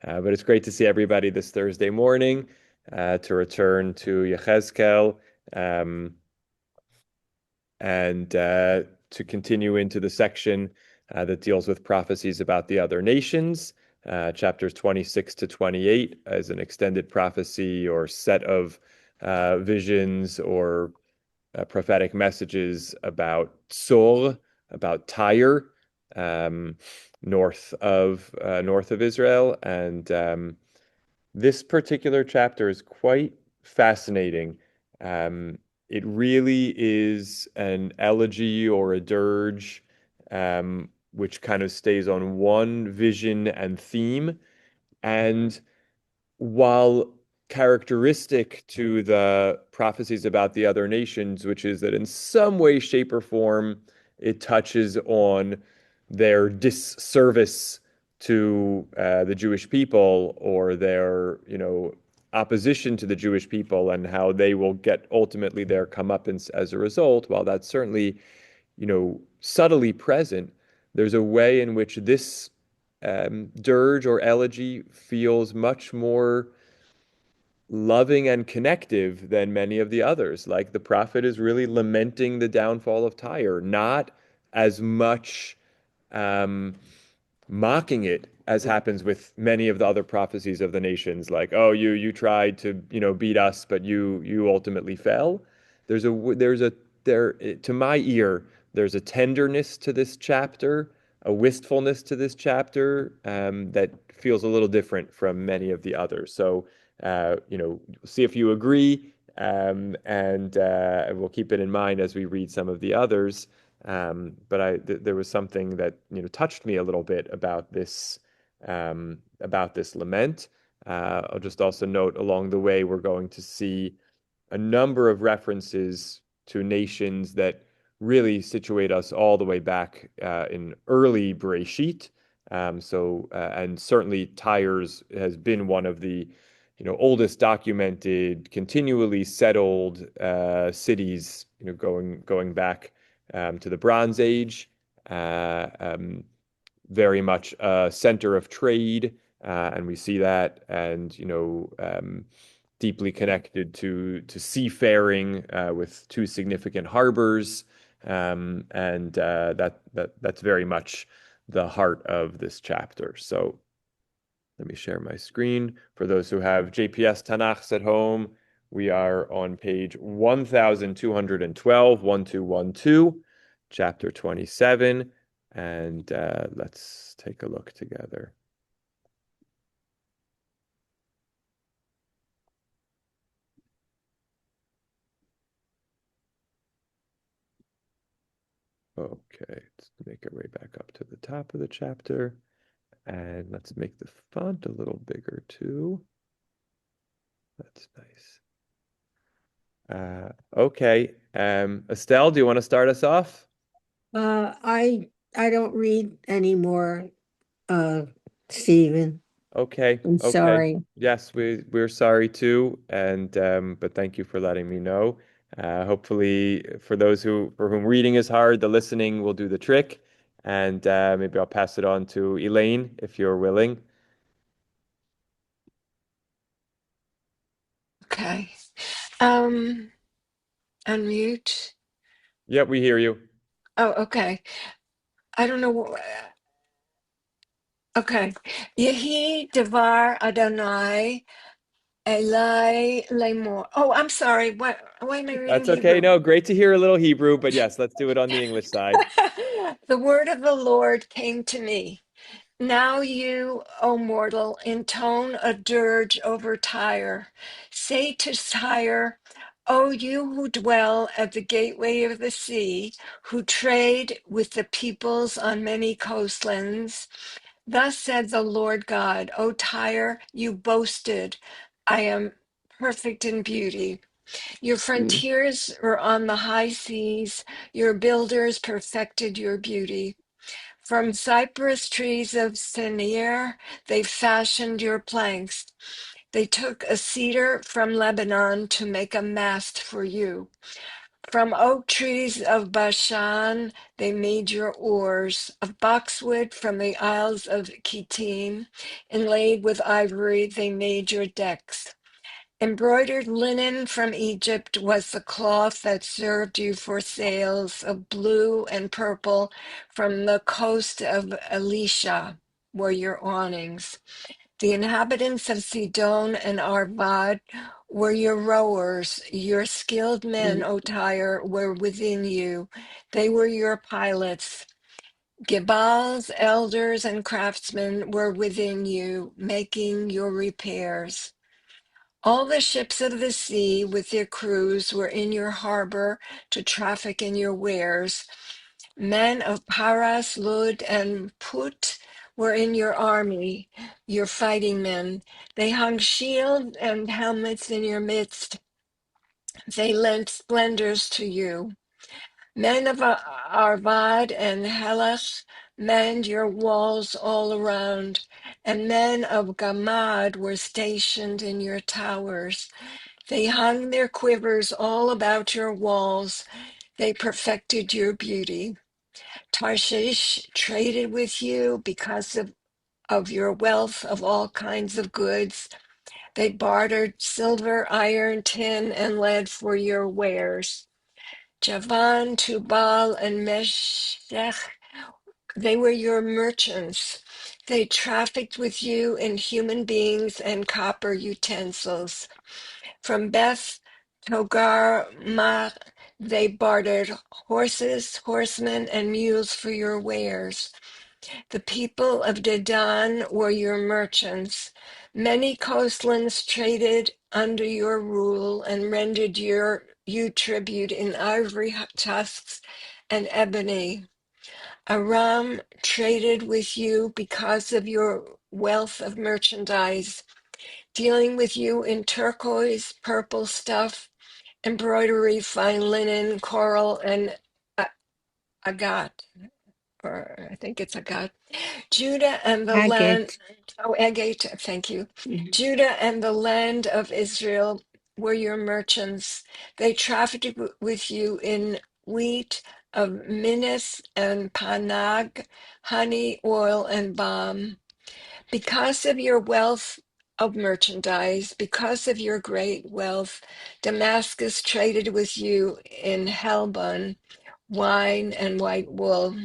But it's great to see everybody this Thursday morning to return to Yechezkel um, and to continue into the section that deals with prophecies about the other nations. Chapters 26 to 28 as an extended prophecy or set of visions or prophetic messages about Sor, about Tyre, um, north of Israel, and this particular chapter is quite fascinating. Um, it really is an elegy or a dirge, which kind of stays on one vision and theme. And while characteristic to the prophecies about the other nations, which is that in some way, shape, or form, it touches on their disservice to the Jewish people or their, opposition to the Jewish people and how they will get ultimately their comeuppance as a result. While that's certainly, subtly present, there's a way in which this dirge or elegy feels much more loving and connective than many of the others. Like the prophet is really lamenting the downfall of Tyre, not as much um, mocking it as happens with many of the other prophecies of the nations, like, oh, you tried to, beat us, but you ultimately fell. There to my ear, there's a tenderness to this chapter, a wistfulness to this chapter that feels a little different from many of the others. So, see if you agree, and we'll keep it in mind as we read some of the others. But there was something that touched me a little bit about this lament. I'll just also note along the way we're going to see a number of references to nations that really situate us all the way back in early Bereshit. And certainly Tyre's has been one of the oldest documented, continually settled cities, going back to the Bronze Age, very much a center of trade, and we see that, and deeply connected to seafaring with two significant harbors, and that's very much the heart of this chapter. So let me share my screen. For those who have JPS Tanachs at home, we are on page 1212, 1212, chapter 27, and let's take a look together. Okay, let's make our way back up to the top of the chapter, and let's make the font a little bigger too. That's nice. Okay, Estelle, do you want to start us off? I don't read anymore, uh, Stephen. Okay, I'm okay. sorry. Yes, we're sorry too, and but thank you for letting me know. Hopefully, for those for whom reading is hard, the listening will do the trick, and maybe I'll pass it on to Elaine if you're willing. Okay. Um, Unmute. Yep, we hear you. Oh, okay. I don't know. Okay. Yehi Devar Adonai Elai Lemor. Oh, I'm sorry. Why am I reading That's okay. Hebrew? No, great to hear a little Hebrew, but yes, let's do it on the English side. The word of the Lord came to me. Now you, O mortal, intone a dirge over Tyre. Say to Tyre, O you who dwell at the gateway of the sea, who trade with the peoples on many coastlands, thus said the Lord God, O Tyre, you boasted, I am perfect in beauty. Your frontiers were on the high seas, your builders perfected your beauty. From cypress trees of Senir, they fashioned your planks. They took a cedar from Lebanon to make a mast for you. From oak trees of Bashan they made your oars, of boxwood from the isles of Kittim, inlaid with ivory they made your decks. Embroidered linen from Egypt was the cloth that served you for sails of blue and purple from the coast of Elisha were your awnings. The inhabitants of Sidon and Arvad were your rowers. Your skilled men, O Tyre, were within you. They were your pilots. Gebals, elders, and craftsmen were within you, making your repairs. All the ships of the sea with their crews were in your harbor to traffic in your wares. Men of Paras, Lud, and Put were in your army, your fighting men. They hung shields and helmets in your midst. They lent splendors to you. Men of Arvad and Helach manned your walls all around, and men of Gamad were stationed in your towers. They hung their quivers all about your walls. They perfected your beauty. Tarshish traded with you because of your wealth of all kinds of goods. They bartered silver, iron, tin, and lead for your wares. Javan, Tubal, and Meshech, they were your merchants. They trafficked with you in human beings and copper utensils. From Beth Togarmah, they bartered horses, horsemen, and mules for your wares. The people of Dedan were your merchants. Many coastlands traded under your rule and rendered you tribute in ivory tusks and ebony. Aram traded with you because of your wealth of merchandise, dealing with you in turquoise, purple stuff, embroidery, fine linen, coral, and agate, or I think it's agate. Judah and the land, Agate. oh, agate, thank you. Mhm. Judah and the land of Israel were your merchants. They trafficked with you in wheat of Minas and Panag, honey, oil, and balm. Because of your wealth of merchandise, because of your great wealth, Damascus traded with you in Helbon, wine and white wool.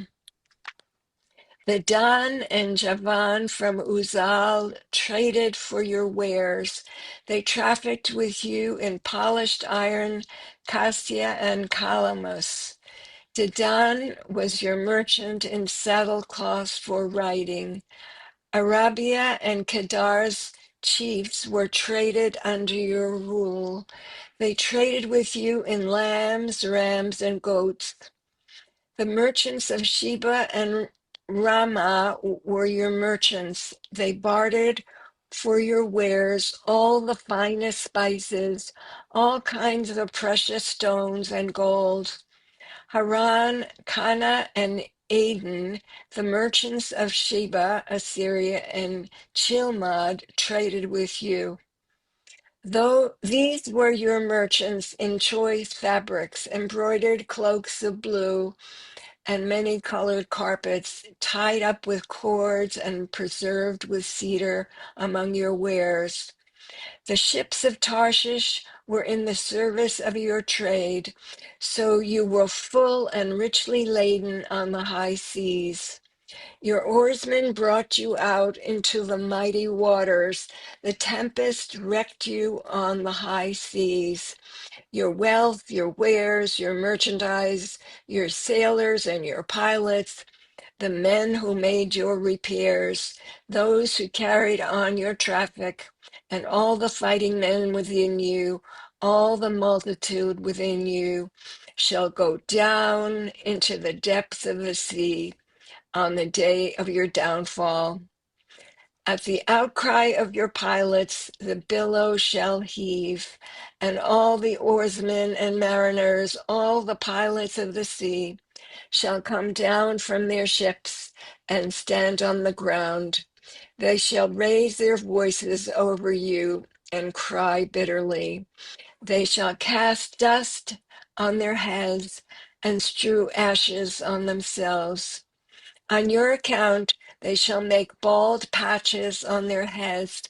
The Dan and Javan from Uzal traded for your wares. They trafficked with you in polished iron, cassia, and calamus. Dedan was your merchant in saddlecloths for riding. Arabia and Kedar's chiefs were traded under your rule. They traded with you in lambs, rams, and goats. The merchants of Sheba and Ramah were your merchants. They bartered for your wares all the finest spices, all kinds of precious stones and gold. Haran, Cana, and Aden, the merchants of Sheba, Assyria, and Chilmad traded with you. Though these were your merchants in choice fabrics, embroidered cloaks of blue, and many colored carpets tied up with cords and preserved with cedar among your wares. The ships of Tarshish were in the service of your trade, so you were full and richly laden on the high seas. Your oarsmen brought you out into the mighty waters. The tempest wrecked you on the high seas. Your wealth, your wares, your merchandise, your sailors and your pilots, the men who made your repairs, those who carried on your traffic, and all the fighting men within you, all the multitude within you, shall go down into the depths of the sea on the day of your downfall. At the outcry of your pilots, the billow shall heave, and all the oarsmen and mariners, all the pilots of the sea, shall come down from their ships and stand on the ground. They shall raise their voices over you and cry bitterly. They shall cast dust on their heads and strew ashes on themselves. On your account, they shall make bald patches on their heads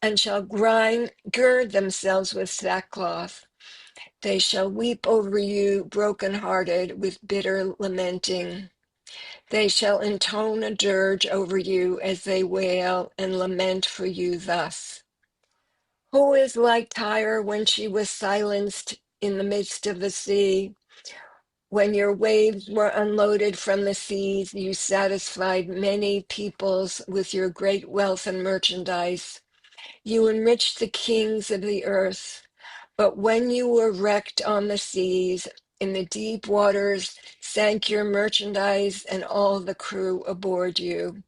and shall gird themselves with sackcloth. They shall weep over you, brokenhearted, with bitter lamenting. They shall intone a dirge over you as they wail and lament for you thus. Who is like Tyre when she was silenced in the midst of the sea? When your waves were unloaded from the seas, you satisfied many peoples with your great wealth and merchandise. You enriched the kings of the earth. But when you were wrecked on the seas, in the deep waters sank your merchandise and all the crew aboard you.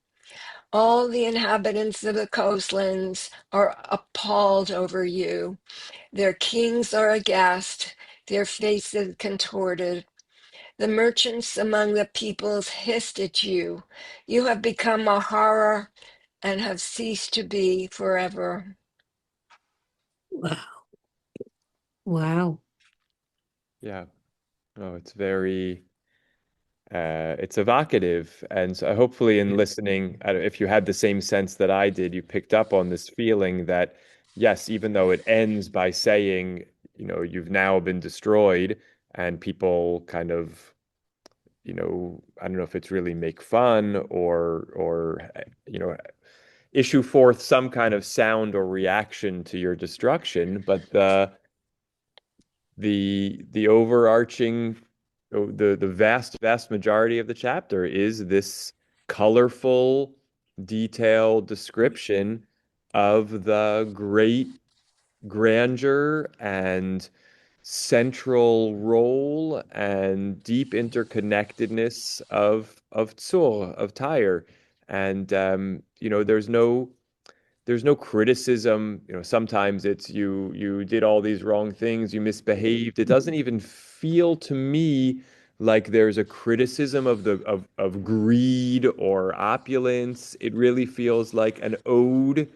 All the inhabitants of the coastlands are appalled over you. Their kings are aghast, their faces contorted. The merchants among the peoples hissed at you. You have become a horror and have ceased to be forever. Wow. Wow. Yeah. Oh, it's very it's evocative, and so hopefully in listening, if you had the same sense that I did, you picked up on this feeling that yes, even though it ends by saying, you've now been destroyed, and people kind of, I don't know if it's really make fun or issue forth some kind of sound or reaction to your destruction, but the overarching the vast majority of the chapter is this colorful detailed description of the great grandeur and central role and deep interconnectedness of Tzur, of Tyre. And there's no criticism. Sometimes it's you did all these wrong things, you misbehaved. It doesn't even feel to me like there's a criticism of greed or opulence. It really feels like an ode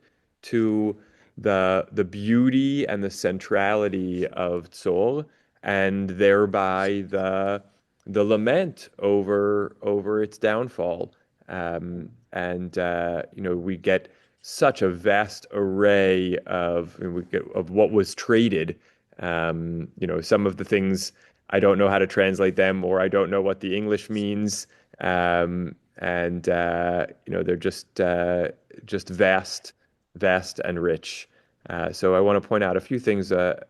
to the beauty and the centrality of Tzol, and thereby the lament over its downfall. And we get such a vast array of what was traded. Some of the things I don't know how to translate them, or I don't know what the English means. And they're just vast and rich. So I want to point out a few things, about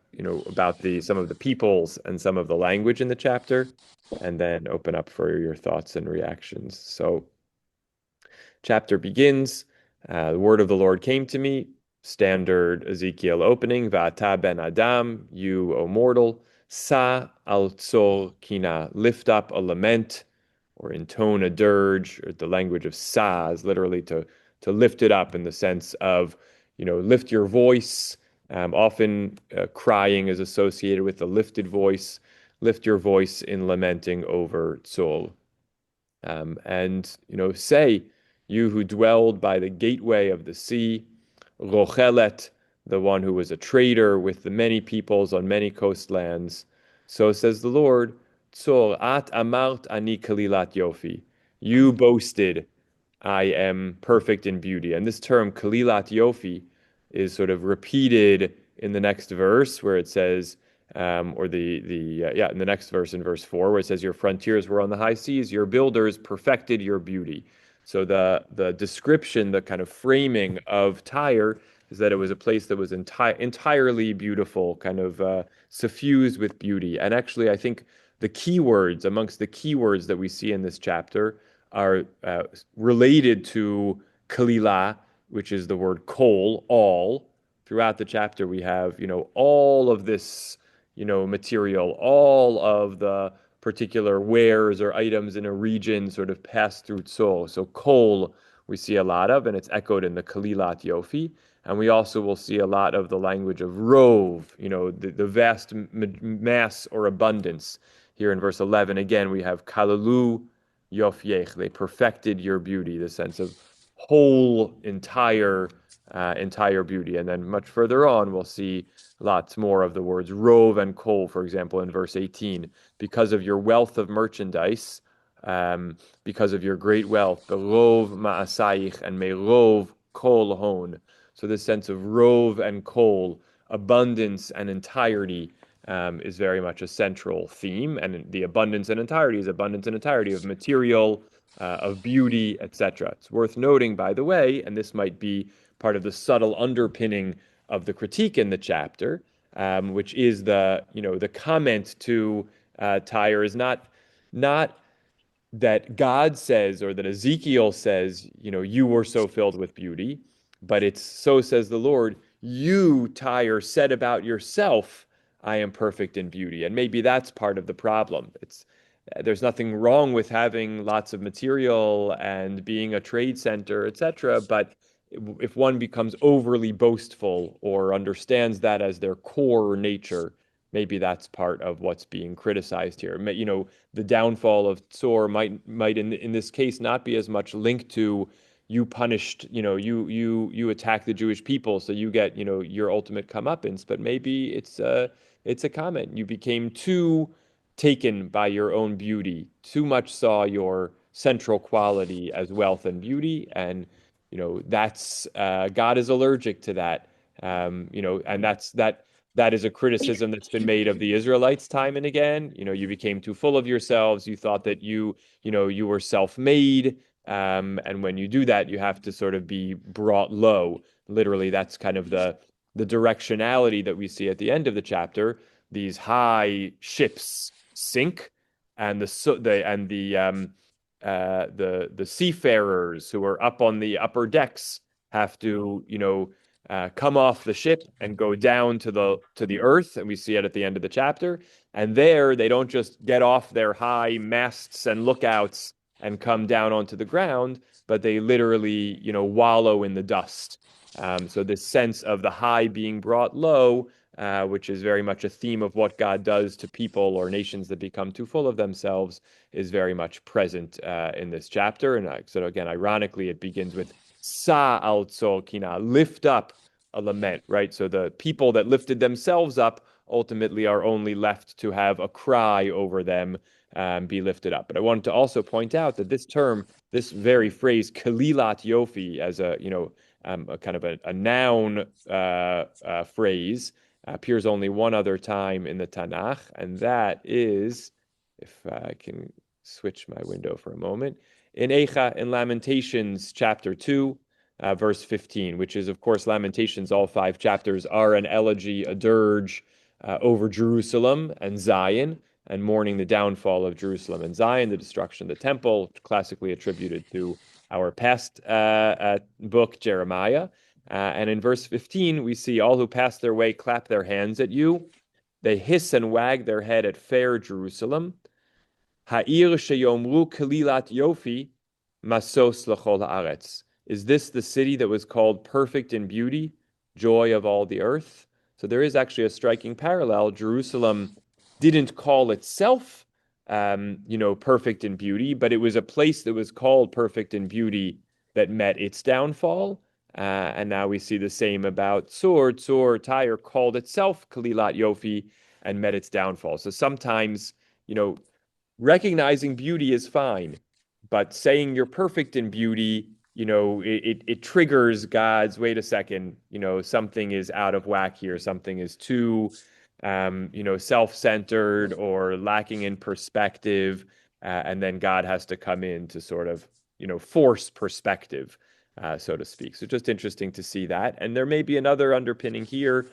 some of the peoples and some of the language in the chapter, and then open up for your thoughts and reactions. So chapter begins. The word of the Lord came to me. Standard Ezekiel opening. Va'ata ben Adam, you, O mortal, sa al tzor kina, lift up a lament, or intone a dirge. Or the language of sa is literally to lift it up in the sense of, lift your voice. Often crying is associated with the lifted voice. Lift your voice in lamenting over Tzol. And say, you who dwelled by the gateway of the sea, Rochelet, the one who was a trader with the many peoples on many coastlands. So says the Lord, Tzor at amart ani kalilat yofi. You boasted, I am perfect in beauty. And this term, kalilat yofi, is sort of repeated in the next verse where it says, or in the next verse in verse 4, where it says, your frontiers were on the high seas, your builders perfected your beauty. So the description, the kind of framing of Tyre is that it was a place that was entirely beautiful, kind of suffused with beauty. And actually, I think amongst the keywords that we see in this chapter are related to Kalila, which is the word kol, all. Throughout the chapter, we have, all of this, material, all of the particular wares or items in a region sort of pass through Tzol. So kol we see a lot of, and it's echoed in the Kalilat Yofi. And we also will see a lot of the language of rove, the vast mass or abundance. Here in verse 11, again, we have Kalalu Yofiech. They perfected your beauty, the sense of whole, entire entire beauty. And then much further on, we'll see lots more of the words rove and kol, for example, in verse 18. Because of your wealth of merchandise, because of your great wealth, berov ma'asayich and merov kol hon. So this sense of rove and kol, abundance and entirety, is very much a central theme. And the abundance and entirety is abundance and entirety of material, of beauty, etc. It's worth noting, by the way, and this might be part of the subtle underpinning of the critique in the chapter, which is the comment to Tyre is not that God says or that Ezekiel says, you were so filled with beauty, but it's so says the Lord, you, Tyre, said about yourself, I am perfect in beauty. And maybe that's part of the problem. There's nothing wrong with having lots of material and being a trade center, etc. But if one becomes overly boastful or understands that as their core nature, maybe that's part of what's being criticized here. The downfall of Tzor might in this case not be as much linked to you punished, you attack the Jewish people, so you get, your ultimate comeuppance, but maybe it's a comment. You became too taken by your own beauty, too much saw your central quality as wealth and beauty, and that's God is allergic to that. And that is a criticism that's been made of the Israelites time and again. You became too full of yourselves. You thought that you were self-made. And when you do that, you have to sort of be brought low. Literally, that's kind of the directionality that we see at the end of the chapter. These high ships sink, and the seafarers who are up on the upper decks have to, come off the ship and go down to the earth, and we see it at the end of the chapter. And there, they don't just get off their high masts and lookouts and come down onto the ground, but they literally, wallow in the dust. So this sense of the high being brought low, which is very much a theme of what God does to people or nations that become too full of themselves, is very much present in this chapter. And so again, ironically, it begins with Sa al tzol kina, lift up a lament, right? So the people that lifted themselves up ultimately are only left to have a cry over them be lifted up. But I wanted to also point out that this term, this very phrase, Kalilat Yofi, as a kind of a noun phrase, appears only one other time in the Tanach, and that is, if I can switch my window for a moment, in Lamentations chapter 2, verse 15, which is, of course, Lamentations. All 5 chapters are an elegy, a dirge over Jerusalem and Zion, and mourning the downfall of Jerusalem and Zion, the destruction of the temple, classically attributed to our past book, Jeremiah. And in verse 15, we see all who pass their way clap their hands at you. They hiss and wag their head at fair Jerusalem. Ha'ir sheyomru kalilat yofi, masos l'chol haaretz. Is this the city that was called perfect in beauty, joy of all the earth? So there is actually a striking parallel. Jerusalem didn't call itself, perfect in beauty, but it was a place that was called perfect in beauty that met its downfall. And now we see the same about Tzor. Tzor, Tyre, called itself Kalilat Yofi and met its downfall. So sometimes, recognizing beauty is fine, but saying you're perfect in beauty, it triggers God's, wait a second, something is out of whack here. Something is too, self-centered or lacking in perspective. And then God has to come in to sort of, force perspective, so to speak. So just interesting to see that. And there may be another underpinning here,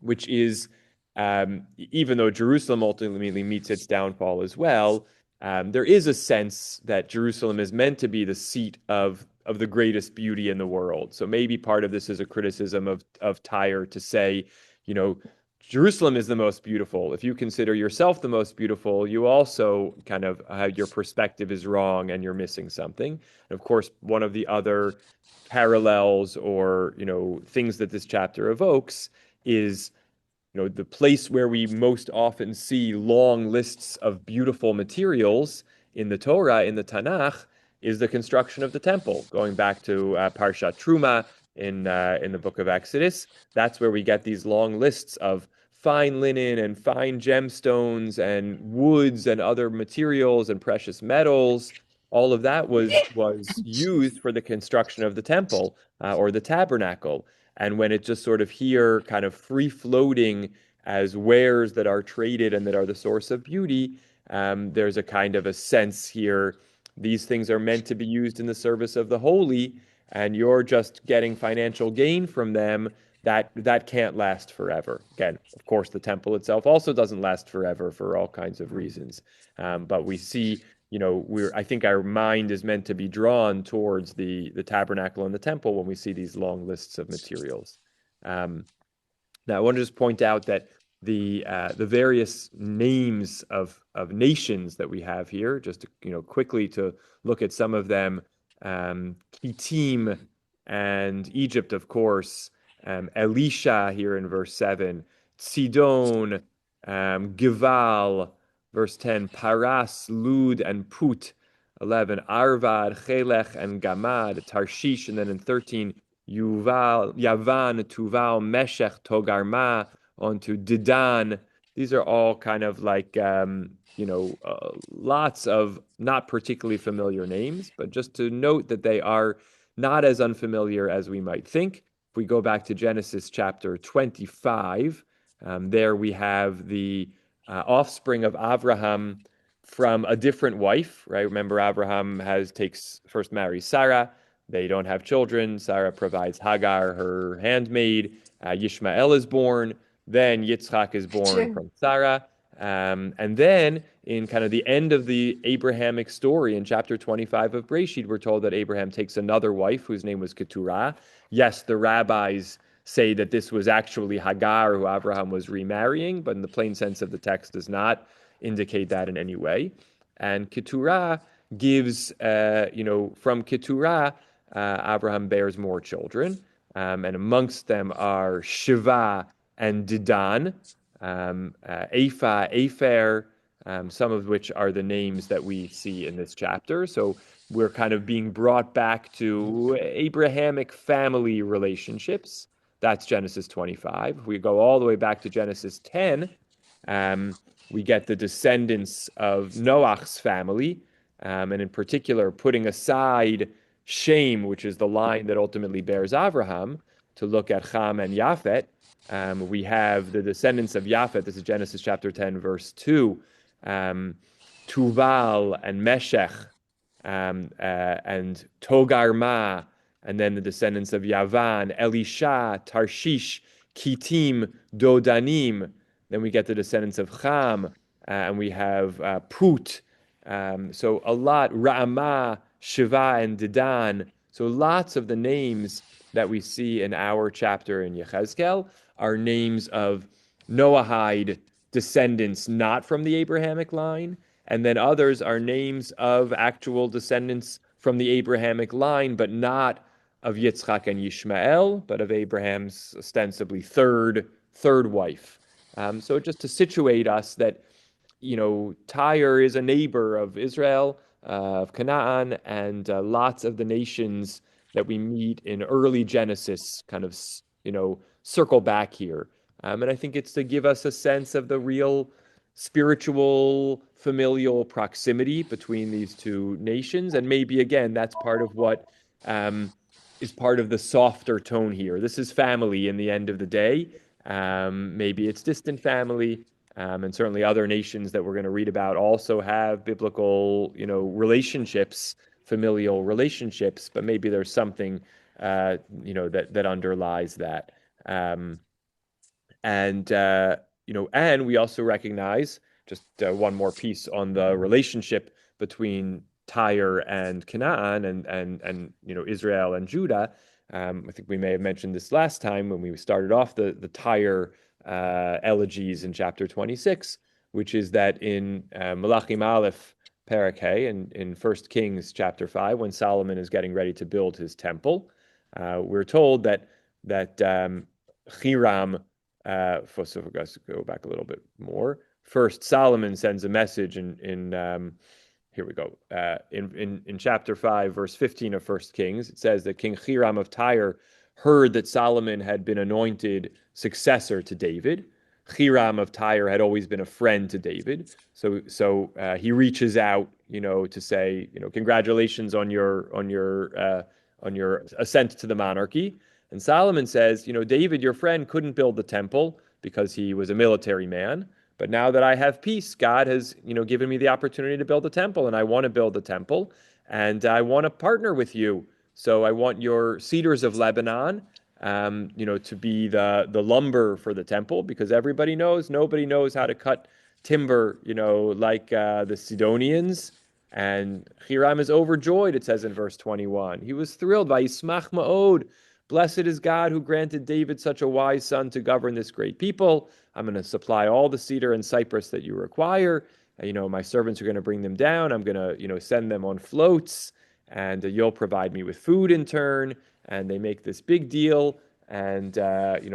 which is, even though Jerusalem ultimately meets its downfall as well, there is a sense that Jerusalem is meant to be the seat of the greatest beauty in the world. So maybe part of this is a criticism of Tyre to say, Jerusalem is the most beautiful. If you consider yourself the most beautiful, you also kind of your perspective is wrong and you're missing something. And of course, one of the other parallels or things that this chapter evokes is the place where we most often see long lists of beautiful materials in the Torah, in the Tanakh, is the construction of the temple. Going back to Parshat Truma, in the book of Exodus. That's where we get these long lists of fine linen and fine gemstones and woods and other materials and precious metals. All of that was used for the construction of the temple or the tabernacle. And when it's just sort of here, kind of free floating as wares that are traded and that are the source of beauty, there's a kind of a sense here. These things are meant to be used in the service of the holy, and you're just getting financial gain from them. That can't last forever. Again, of course, the temple itself also doesn't last forever for all kinds of reasons. But we see, I think our mind is meant to be drawn towards the tabernacle and the temple when we see these long lists of materials. Um, Now, I want to just point out that the various names of nations that we have here, just to, quickly to look at some of them, Kittim and Egypt, of course, Elisha here in verse 7, Sidon, Gival, verse 10, Paras, Lud, and Put, 11, Arvad, Chelech, and Gamad, Tarshish, and then in 13, Yuval, Yavan, Tuval, Meshech, Togarma, onto Didan. These are all kind of like, lots of not particularly familiar names, but just to note that they are not as unfamiliar as we might think. If we go back to Genesis chapter 25, there we have the offspring of Abraham from a different wife, right? Remember, Abraham takes first marries Sarah. They don't have children. Sarah provides Hagar, her handmaid. Yishmael is born. Then Yitzchak is born from Sarah. And then, in kind of the end of the Abrahamic story in chapter 25 of Breshit, we're told that Abraham takes another wife whose name was Keturah. Yes, the rabbis say that this was actually Hagar, who Abraham was remarrying, but in the plain sense of the text does not indicate that in any way. And Keturah gives, from Keturah, Abraham bears more children, and amongst them are Shiva and Didan, Apha, Aphar, some of which are the names that we see in this chapter. So we're kind of being brought back to Abrahamic family relationships. That's Genesis 25. If we go all the way back to Genesis 10, we get the descendants of Noach's family, and in particular, putting aside Shem, which is the line that ultimately bears Abraham, to look at Ham and Japhet. We have the descendants of Japhet. This is Genesis chapter 10, verse 2. Tuval and Meshech, and Togarma, and then the descendants of Yavan, Elisha, Tarshish, Kittim, Dodanim. Then we get the descendants of Ham, and we have Put. So a lot, Ra'amah, Shiva, and Didan. So lots of the names that we see in our chapter in Yechezkel are names of Noahide descendants not from the Abrahamic line, and then others are names of actual descendants from the Abrahamic line, but not of Yitzchak and Yishmael, but of Abraham's ostensibly third wife. So just to situate us that, Tyre is a neighbor of Israel, of Canaan, and lots of the nations that we meet in early Genesis kind of, circle back here. And I think it's to give us a sense of the real spiritual, familial proximity between these two nations. And maybe, again, that's part of what is part of the softer tone here. This is family in the end of the day. Maybe it's distant family. And certainly other nations that we're going to read about also have biblical, relationships, familial relationships, but maybe there's something, that underlies that. And we also recognize just one more piece on the relationship between Tyre and Canaan and Israel and Judah. I think we may have mentioned this last time when we started off the Tyre elegies in chapter 26, which is that in Malachim Aleph Perek Hey in 1 Kings chapter 5, when Solomon is getting ready to build his temple, we're told that Hiram, so let's go back a little bit more. First, Solomon sends a message in here we go. In chapter 5, verse 15 of 1 Kings, it says that King Hiram of Tyre heard that Solomon had been anointed successor to David. Hiram of Tyre had always been a friend to David, so he reaches out, to say, congratulations on your ascent to the monarchy. And Solomon says, David, your friend, couldn't build the temple because he was a military man. But now that I have peace, God has, given me the opportunity to build a temple, and I want to build a temple, and I want to partner with you. So I want your cedars of Lebanon, to be the lumber for the temple, because nobody knows how to cut timber, like the Sidonians. And Hiram is overjoyed, it says in verse 21. He was thrilled. Vayismach ma'od. Blessed is God who granted David such a wise son to govern this great people. I'm going to supply all the cedar and cypress that you require. My servants are going to bring them down. I'm going to, send them on floats, and you'll provide me with food in turn. And they make this big deal. And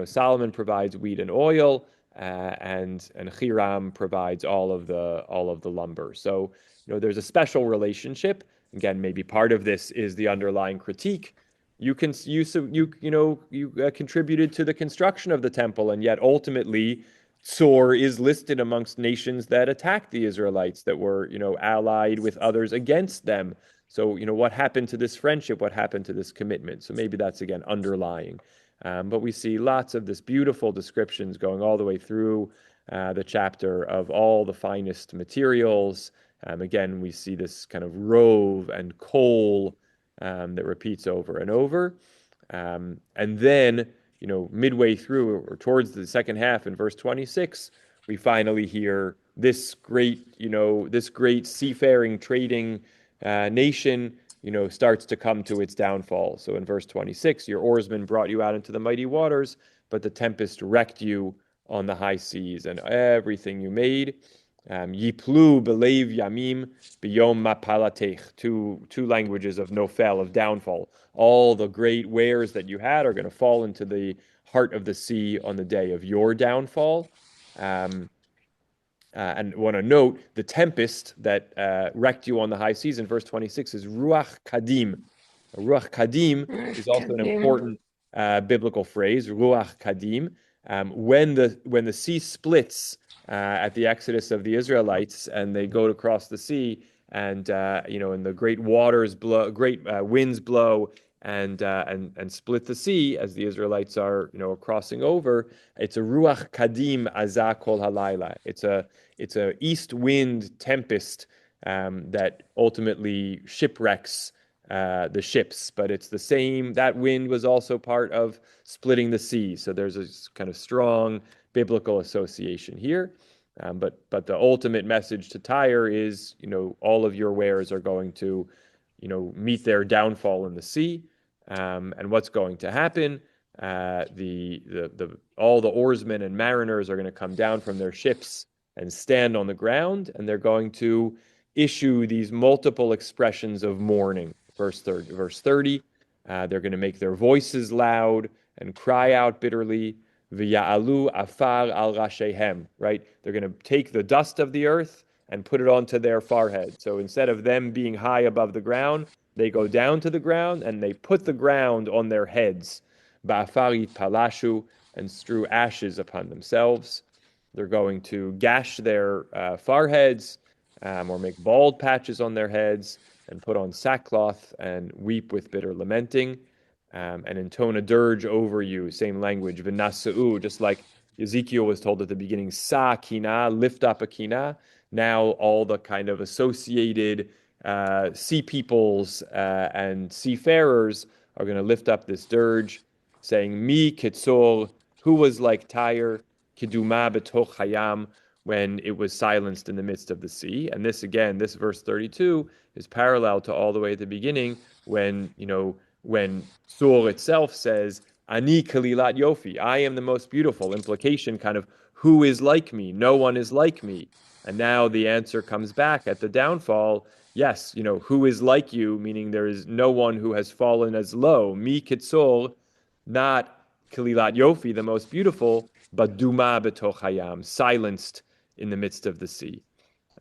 Solomon provides wheat and oil, and Hiram provides all of the lumber. So there's a special relationship. Again, maybe part of this is the underlying critique. You contributed to the construction of the temple, and yet ultimately Tsor is listed amongst nations that attacked the Israelites, that were allied with others against them. So what happened to this friendship? What happened to this commitment? So maybe that's again underlying. But we see lots of this beautiful descriptions going all the way through the chapter of all the finest materials. Again, we see this kind of rove and coal that repeats over and over. And then, midway through or towards the second half in verse 26, we finally hear this great seafaring trading nation, starts to come to its downfall. So in verse 26, your oarsmen brought you out into the mighty waters, but the tempest wrecked you on the high seas, and everything you made. Yiplu belev yamim biyom mapalatech. Two languages of nofel, of downfall. All the great wares that you had are going to fall into the heart of the sea on the day of your downfall. And want to note the tempest that wrecked you on the high seas in verse 26 is Ruach Kadim. Ruach Kadim is also an important biblical phrase, Ruach Kadim. When the sea splits at the exodus of the Israelites, and they go across the sea, and and the great waters blow, great winds blow, and split the sea as the Israelites are crossing over. It's a Ruach Kadim Azah Kol Halayla. It's a east wind tempest that ultimately shipwrecks the ships, but it's the same. That wind was also part of splitting the sea. So there's a kind of strong biblical association here. But the ultimate message to Tyre is, all of your wares are going to, meet their downfall in the sea. And what's going to happen? All the oarsmen and mariners are going to come down from their ships and stand on the ground, and they're going to issue these multiple expressions of mourning. Verse 30, they're going to make their voices loud and cry out bitterly. V'ya'alu afar al rashehem, right? They're going to take the dust of the earth and put it onto their forehead. So instead of them being high above the ground, they go down to the ground and they put the ground on their heads. Ba'afarit palashu, and strew ashes upon themselves. They're going to gash their foreheads, or make bald patches on their heads, and put on sackcloth and weep with bitter lamenting, and intone a dirge over you. Same language, v'nasa'u, just like Ezekiel was told at the beginning, sa kina, lift up a kina. Now all the kind of associated sea peoples and seafarers are going to lift up this dirge, saying, Mi kitzor, who was like Tyre, kiduma betoch hayam, when it was silenced in the midst of the sea. And this verse 32 is parallel to all the way at the beginning, when Sur itself says, Ani kalilat yofi, I am the most beautiful. Implication kind of, who is like me? No one is like me. And now the answer comes back at the downfall. Yes, who is like you, meaning there is no one who has fallen as low. Mi kitzor, not kalilat yofi, the most beautiful, but duma betoch hayam, silenced in the midst of the sea.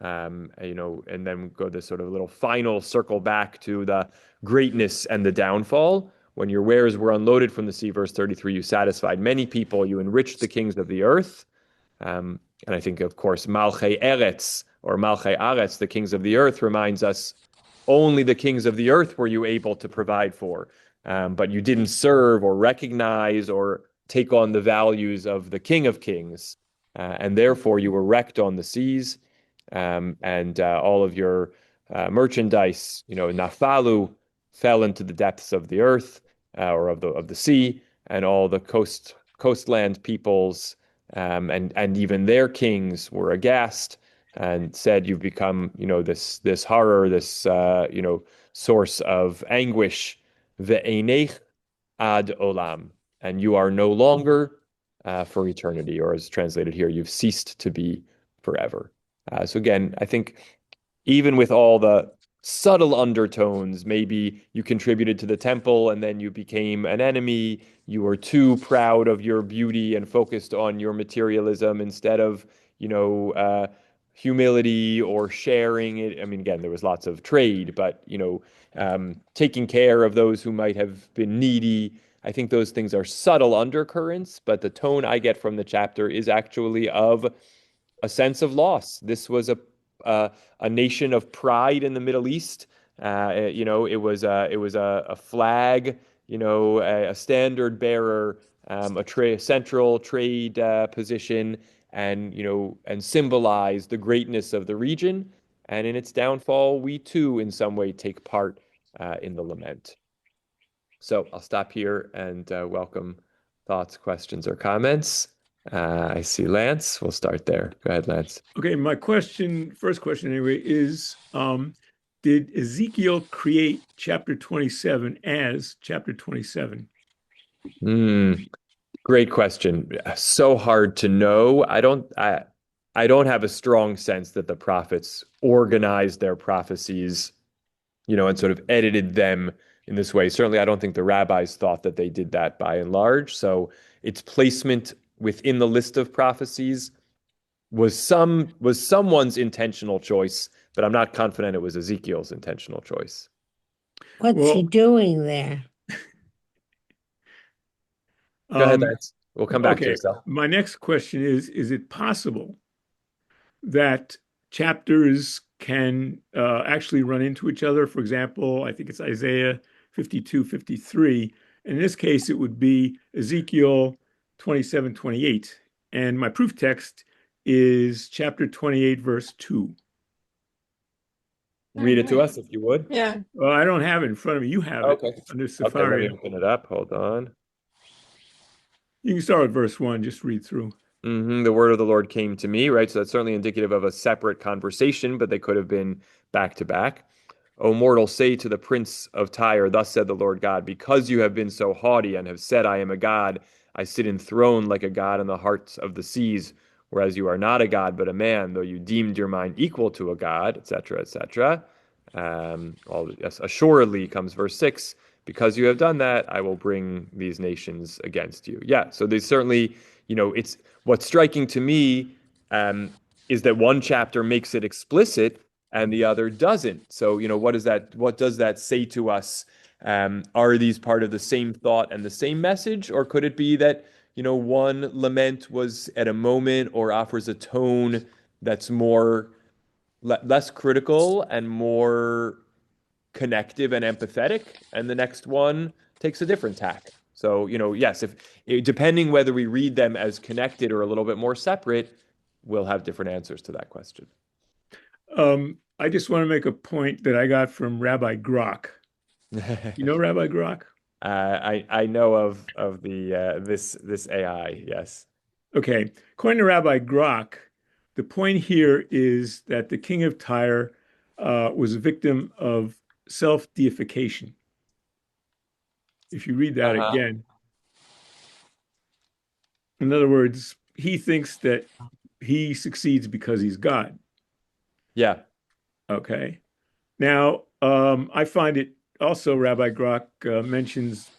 And then go this sort of little final circle back to the greatness and the downfall. When your wares were unloaded from the sea, verse 33, you satisfied many people, you enriched the kings of the earth. And I think, of course, Malchei Eretz or Malchei Aretz, the kings of the earth, reminds us only the kings of the earth were you able to provide for. But you didn't serve or recognize or take on the values of the King of Kings. And therefore, you were wrecked on the seas, and all of your merchandise, Nafalu, fell into the depths of the earth or of the sea, and all the coastland peoples and even their kings were aghast and said, "You've become, this horror, this source of anguish, ve'enech ad olam, and you are no longer for eternity," or as translated here, you've ceased to be forever. So again, I think even with all the subtle undertones, maybe you contributed to the temple and then you became an enemy. You were too proud of your beauty and focused on your materialism instead of, humility or sharing it. I mean, again, there was lots of trade, but, taking care of those who might have been needy. I think those things are subtle undercurrents, but the tone I get from the chapter is actually of a sense of loss. This was a nation of pride in the Middle East. It was a flag, a standard bearer, a central trade position, and symbolized the greatness of the region. And in its downfall, we too, in some way, take part in the lament. So I'll stop here and welcome thoughts, questions, or comments. I see Lance. We'll start there. Go ahead, Lance. Okay, my first question anyway, is did Ezekiel create chapter 27 as chapter 27? Great question. So hard to know. I don't have a strong sense that the prophets organized their prophecies, and sort of edited them in this way. Certainly, I don't think the rabbis thought that they did that by and large. So its placement within the list of prophecies was someone's intentional choice, but I'm not confident it was Ezekiel's intentional choice. What's he doing there? Go ahead, Lance. We'll come back to Okay, yourself. my next question is it possible that chapters can actually run into each other? For example, I think it's Isaiah 52, 53. In this case, it would be Ezekiel 27, 28. And my proof text is chapter 28, verse 2. Read it to us if you would. Yeah. Well, I don't have it in front of me. You have it Okay. under Okay, let Safari. me open it up. Hold on. You can start with verse 1, just read through. The word of the Lord came to me, right? So that's certainly indicative of a separate conversation, but they could have been back to back. O mortal, say to the prince of Tyre, thus said the Lord God, because you have been so haughty and have said, I am a God, I sit enthroned like a God in the hearts of the seas, whereas you are not a God, but a man, though you deemed your mind equal to a God, etc., etc. Yes, assuredly comes verse 6, because you have done that, I will bring these nations against you. Yeah, so they certainly, it's what's striking to me is that one chapter makes it explicit and the other doesn't. So, what does that say to us? Are these part of the same thought and the same message, or could it be that, one lament was at a moment or offers a tone that's less critical and more connective and empathetic, and the next one takes a different tack. So, yes, if depending whether we read them as connected or a little bit more separate, we'll have different answers to that question. I just want to make a point that I got from Rabbi Grok. You know Rabbi Grok? I know of the this AI, yes. Okay. According to Rabbi Grok, the point here is that the king of Tyre was a victim of self-deification. If you read that again, in other words, he thinks that he succeeds because he's God. Yeah. Okay. Now, I find it also Rabbi Grok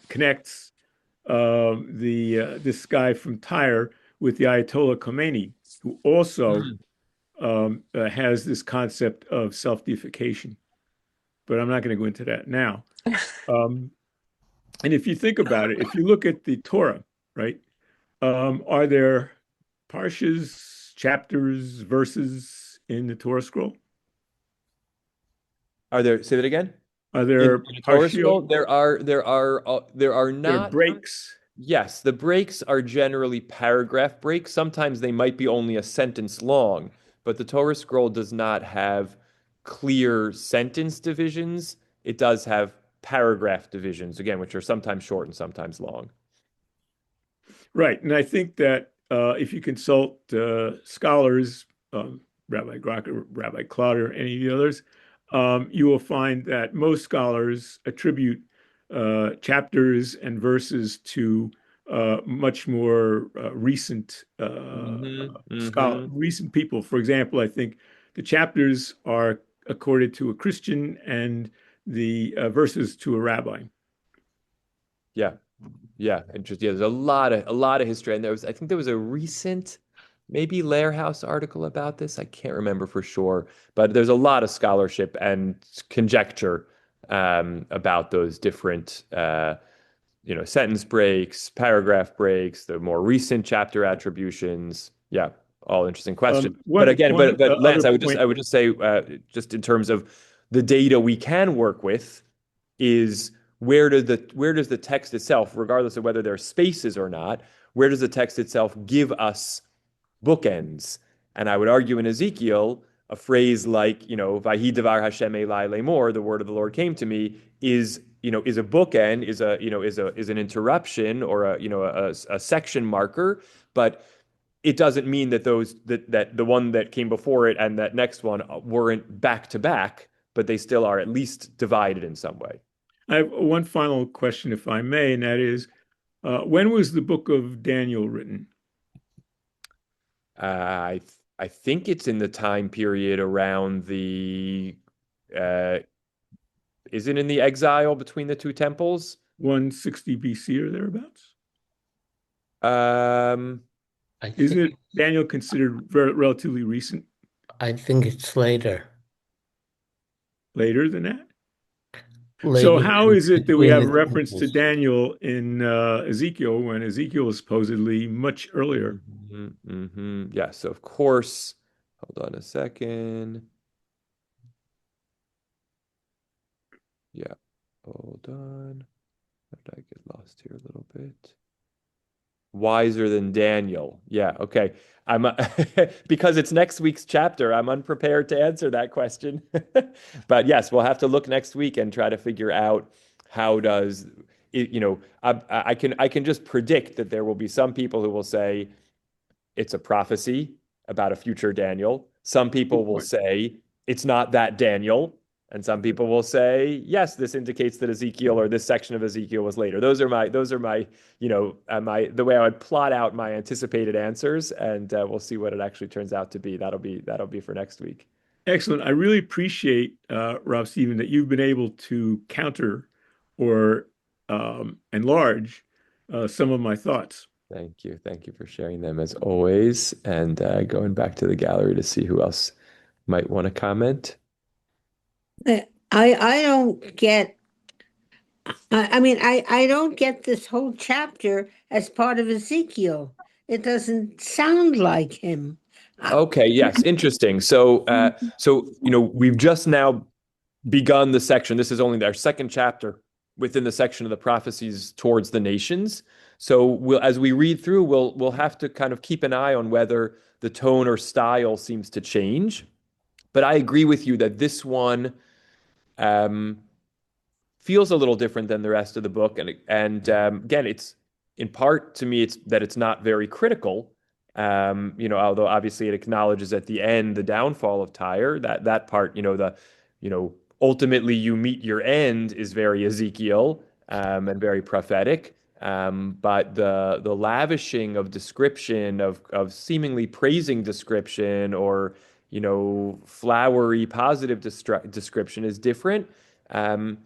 connects this guy from Tyre with the Ayatollah Khomeini, who also has this concept of self-deification. But I'm not going to go into that now. And if you think about it, if you look at the Torah, right, are there parshas, chapters, verses in the Torah scroll? Are there, say that again? Are In, there in a Torah scroll, parshiot? there are There are not. breaks. Yes, the breaks are generally paragraph breaks. Sometimes they might be only a sentence long, but the Torah scroll does not have clear sentence divisions. It does have paragraph divisions, again, which are sometimes short and sometimes long. Right. And I think that if you consult scholars, Rabbi Grocker, Rabbi Clotter, any of the others, you will find that most scholars attribute chapters and verses to much more recent people. For example, I think the chapters are accorded to a Christian and the verses to a rabbi. Yeah. Yeah, interesting. Yeah, there's a lot of history, and I think there was a recent, maybe Lair House article about this. I can't remember for sure, but there's a lot of scholarship and conjecture about those different, sentence breaks, paragraph breaks, the more recent chapter attributions. Yeah, all interesting questions. But again, but Lance, Other I point. would just say, just in terms of the data we can work with is where does the text itself, regardless of whether there are spaces or not, where does the text itself give us bookends? And I would argue in Ezekiel, a phrase like, "Vahi devar Hashem Elai lemor," the word of the Lord came to me, is a bookend, is an interruption or a section marker, but it doesn't mean that that the one that came before it and that next one weren't back to back, but they still are at least divided in some way. I have one final question, if I may, and that is, when was the book of Daniel written? I think it's in the time period around uh, is it in the exile between the two temples? 160 BC or thereabouts? Um, I Isn't think it Daniel considered relatively recent, I think it's later. later than that? So Later how is it that we between have a the reference to temples. Daniel in Ezekiel when Ezekiel is supposedly much earlier? Yeah, so of course, hold on a second. Yeah, hold on. How did I get lost here a little bit? Wiser than Daniel. Yeah, okay. I'm because it's next week's chapter, I'm unprepared to answer that question. But yes, we'll have to look next week and try to figure out how does it, I can just predict that there will be some people who will say it's a prophecy about a future Daniel. Some people Good will point. say it's not that Daniel. And some people will say, yes, this indicates that Ezekiel or this section of Ezekiel was later. Those are my, the way I would plot out my anticipated answers, and we'll see what it actually turns out to be. That'll be for next week. Excellent. I really appreciate, Rob Stephen, that you've been able to counter or enlarge some of my thoughts. Thank you for sharing them as always, and going back to the gallery to see who else might want to comment. I don't get, I mean, I don't get this whole chapter as part of Ezekiel. It doesn't sound like him. I- Okay, yes, interesting. So we've just now begun the section. This is only our second chapter within the section of the prophecies towards the nations. So as we read through, we'll have to kind of keep an eye on whether the tone or style seems to change. But I agree with you that this one um, feels a little different than the rest of the book, and again, it's in part to me it's that it's not very critical. Although obviously it acknowledges at the end the downfall of Tyre, that part, ultimately you meet your end is very Ezekiel, and very prophetic. But the lavishing of description of seemingly praising description or flowery positive description is different. And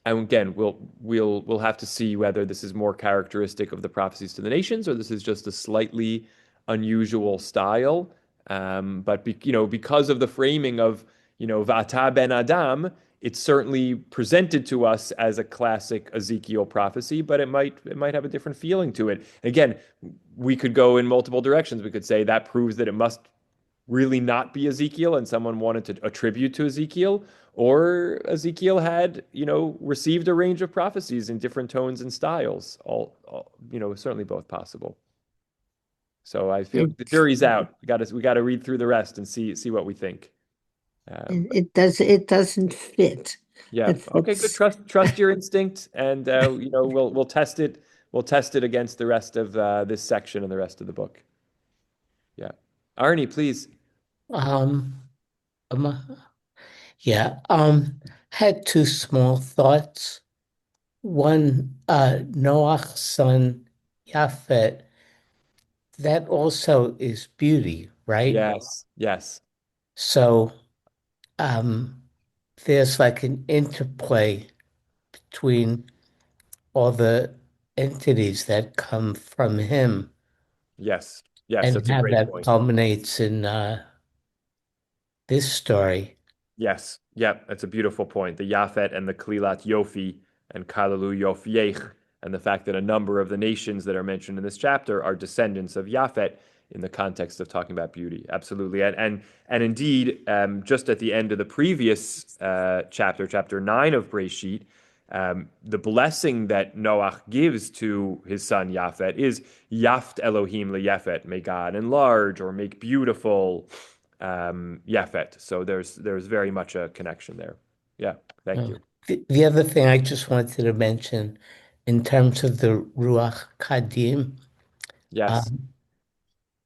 again, we'll have to see whether this is more characteristic of the prophecies to the nations or this is just a slightly unusual style. But because of the framing of Vata ben Adam, it's certainly presented to us as a classic Ezekiel prophecy, but it might have a different feeling to it. Again, we could go in multiple directions. We could say that proves that it must really not be Ezekiel and someone wanted to attribute to Ezekiel, or Ezekiel had, received a range of prophecies in different tones and styles. All certainly both possible. So I feel the jury's out. We got to read through the rest and see what we think. It doesn't fit. Yeah. That's Okay. Good. what's Trust your instinct, and we'll test it. We'll test it against the rest of this section and the rest of the book. Yeah. Arnie, please. Um, um, yeah. Had two small thoughts. One, Noah's son Japhet, that also is beauty, right? Yes. Yes. So um, there's like an interplay between all the entities that come from him Yes. Yes. and That's a how great that point. culminates in this story. Yes, yep, that's a beautiful point. The Yafet and the Kalilat Yofi and Kalalu Yofiech, and the fact that a number of the nations that are mentioned in this chapter are descendants of Yafet in the context of talking about beauty. Absolutely, and indeed, just at the end of the previous chapter 9 of Breshit, the blessing that Noach gives to his son Yafet is Yaft Elohim leyefet, may God enlarge or make beautiful Yafet. So there's very much a connection there. Yeah, thank Uh, you. the other thing I just wanted to mention in terms of the Ruach Kadim, Yes. um,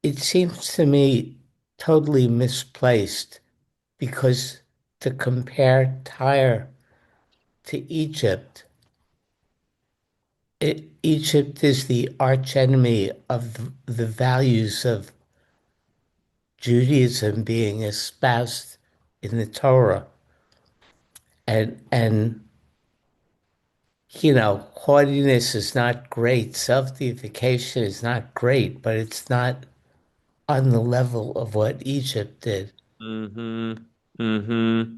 it seems to me totally misplaced because to compare Tyre to Egypt, Egypt is the archenemy of the values of Judaism being espoused in the Torah. And haughtiness is not great, self-deification is not great, but it's not on the level of what Egypt did. Mm-hmm. Mm-hmm.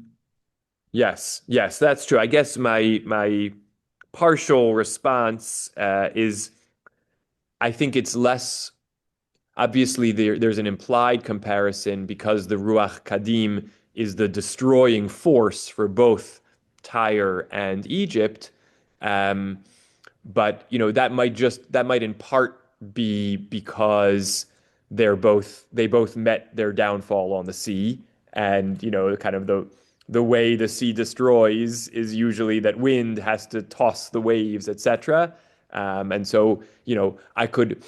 Yes. Yes, that's true. I guess my partial response is I think it's less obviously there's an implied comparison because the Ruach Kadim is the destroying force for both Tyre and Egypt. Um, but that might in part be because they both met their downfall on the sea, and kind of the way the sea destroys is usually that wind has to toss the waves, etc. And so I could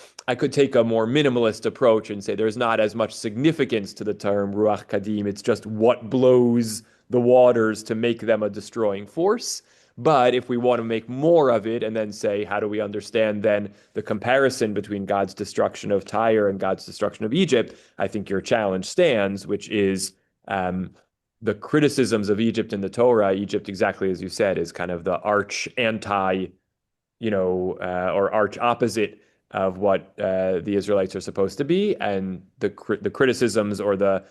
take a more minimalist approach and say there's not as much significance to the term ruach kadim. It's just what blows the waters to make them a destroying force. But if we want to make more of it and then say, how do we understand then the comparison between God's destruction of Tyre and God's destruction of Egypt? I think your challenge stands, which is the criticisms of Egypt in the Torah. Egypt, exactly as you said, is kind of the arch anti, or arch opposite of what the Israelites are supposed to be, and the criticisms or the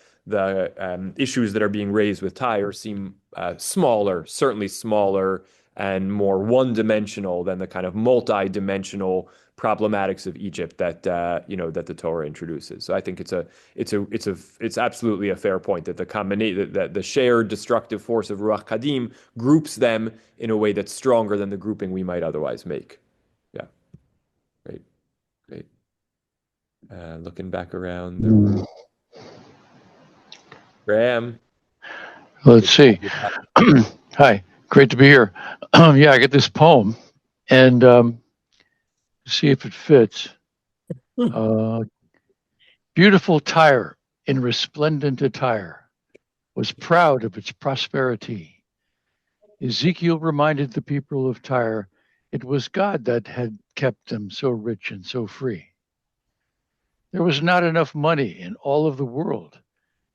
issues that are being raised with Tyre seem smaller, certainly smaller and more one-dimensional than the kind of multi-dimensional problematics of Egypt that the Torah introduces. So I think it's absolutely a fair point that the shared destructive force of Ruach Kadim groups them in a way that's stronger than the grouping we might otherwise make. Yeah, great, great. Looking back around the room, Graham. Let's see. Hi, great to be here. Yeah, I get this poem and see if it fits. Beautiful Tyre in resplendent attire was proud of its prosperity. Ezekiel reminded the people of Tyre it was God that had kept them so rich and so free. There was not enough money in all of the world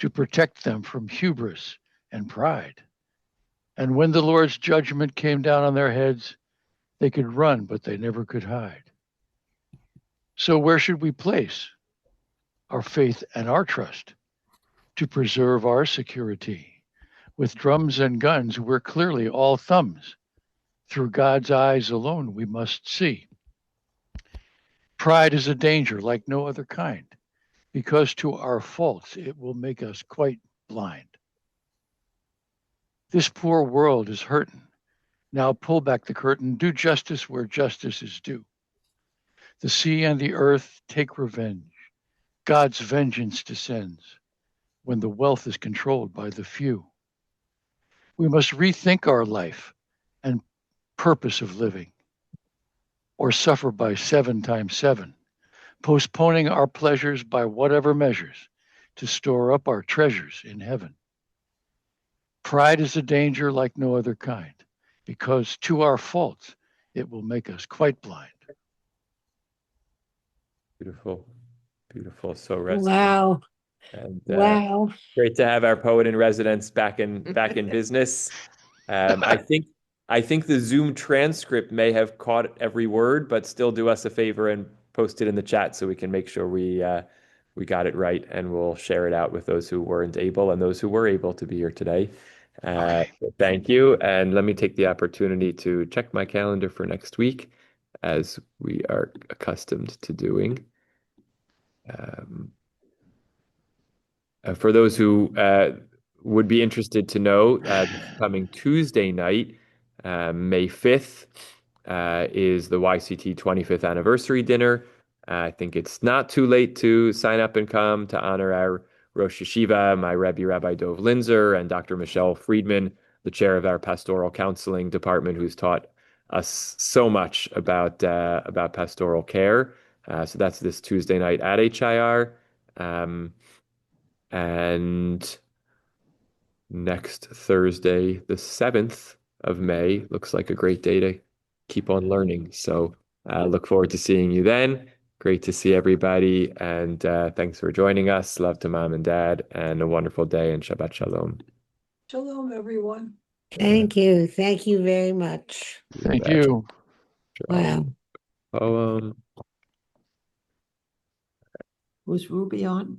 to protect them from hubris and pride. And when the Lord's judgment came down on their heads, they could run, but they never could hide. So where should we place our faith and our trust to preserve our security? With drums and guns, we're clearly all thumbs. Through God's eyes alone, we must see. Pride is a danger like no other kind, because to our faults it will make us quite blind. This poor world is hurtin'. Now pull back the curtain, do justice where justice is due. The sea and the earth take revenge. God's vengeance descends when the wealth is controlled by the few. We must rethink our life and purpose of living, or suffer by 7 times 7, postponing our pleasures by whatever measures to store up our treasures in heaven. Pride is a danger like no other kind, because to our faults it will make us quite blind. Beautiful, beautiful. So restful. Wow. And Wow. great to have our poet in residence back in business. I think the Zoom transcript may have caught every word, but still do us a favor and post it in the chat so we can make sure we got it right, and we'll share it out with those who weren't able and those who were able to be here today. Thank you. And let me take the opportunity to check my calendar for next week, as we are accustomed to doing. For those who would be interested to know, this coming Tuesday night, May 5th, is the YCT 25th anniversary dinner. I think it's not too late to sign up and come to honor our Rosh Yeshiva, my Rebbe, Rabbi Dov Linzer, and Dr. Michelle Friedman, the chair of our pastoral counseling department, who's taught us so much about pastoral care. So that's this Tuesday night at HIR. And next Thursday, the 7th of May, looks like a great day to keep on learning. So look forward to seeing you then. Great to see everybody. And thanks for joining us. Love to mom and dad, and a wonderful day, and Shabbat Shalom. Shalom, everyone. Thank you. Thank you very much. Thank you. Wow. Poem. Was Ruby on?